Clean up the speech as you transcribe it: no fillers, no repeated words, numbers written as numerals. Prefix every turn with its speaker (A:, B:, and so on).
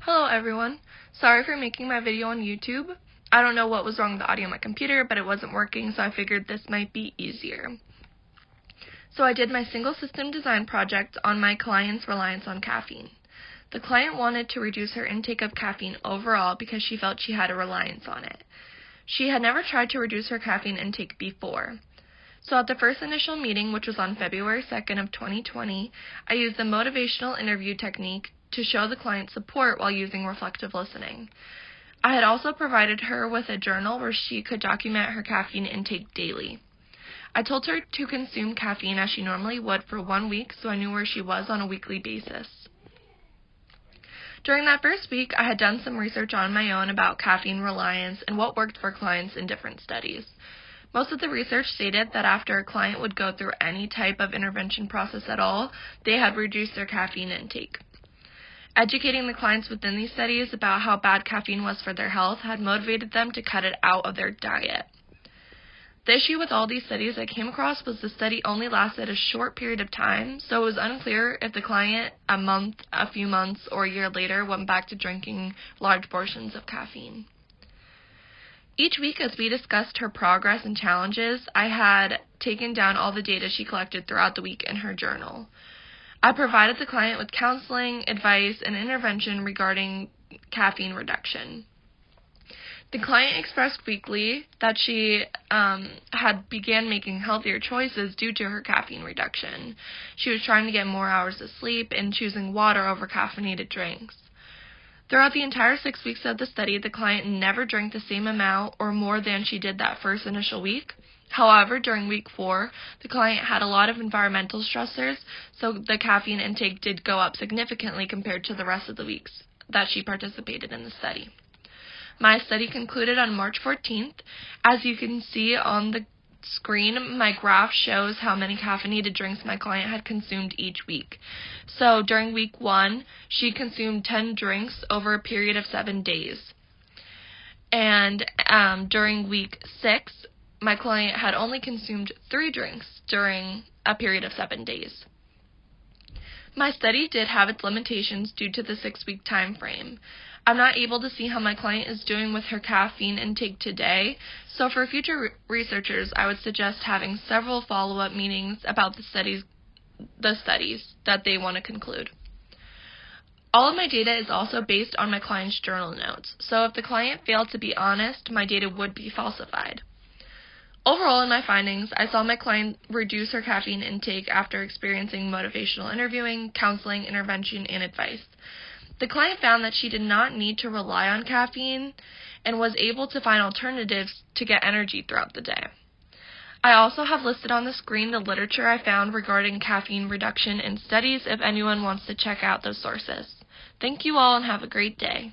A: Hello everyone. Sorry for making my video on YouTube. I don't know what was wrong with the audio on my computer, but it wasn't working, so I figured this might be easier. So I did my single system design project on my client's reliance on caffeine. The client wanted to reduce her intake of caffeine overall because she felt she had a reliance on it. She had never tried to reduce her caffeine intake before. So at the first initial meeting, which was on February 2nd of 2020, I used the motivational interview technique to show the client support while using reflective listening. I had also provided her with a journal where she could document her caffeine intake daily. I told her to consume caffeine as she normally would for 1 week, so I knew where she was on a weekly basis. During that first week, I had done some research on my own about caffeine reliance and what worked for clients in different studies. Most of the research stated that after a client would go through any type of intervention process at all, they had reduced their caffeine intake. Educating the clients within these studies about how bad caffeine was for their health had motivated them to cut it out of their diet. The issue with all these studies I came across was the study only lasted a short period of time, so it was unclear if the client a month, a few months, or a year later went back to drinking large portions of caffeine. Each week, as we discussed her progress and challenges, I had taken down all the data she collected throughout the week in her journal. I provided the client with counseling, advice, and intervention regarding caffeine reduction. The client expressed weekly that she had began making healthier choices due to her caffeine reduction. She was trying to get more hours of sleep and choosing water over caffeinated drinks. Throughout the entire 6 weeks of the study, the client never drank the same amount or more than she did that first initial week. However, during week 4, the client had a lot of environmental stressors, so the caffeine intake did go up significantly compared to the rest of the weeks that she participated in the study. My study concluded on March 14th. As you can see on the screen, my graph shows how many caffeinated drinks my client had consumed each week. So during week 1, she consumed 10 drinks over a period of 7 days. And during week 6, my client had only consumed 3 drinks during a period of 7 days. My study did have its limitations due to the 6-week time frame. I'm not able to see how my client is doing with her caffeine intake today, so for future researchers, I would suggest having several follow-up meetings about the studies that they want to conclude. All of my data is also based on my client's journal notes, so if the client failed to be honest, my data would be falsified. Overall, in my findings, I saw my client reduce her caffeine intake after experiencing motivational interviewing, counseling, intervention, and advice. The client found that she did not need to rely on caffeine and was able to find alternatives to get energy throughout the day. I also have listed on the screen the literature I found regarding caffeine reduction in studies if anyone wants to check out those sources. Thank you all and have a great day.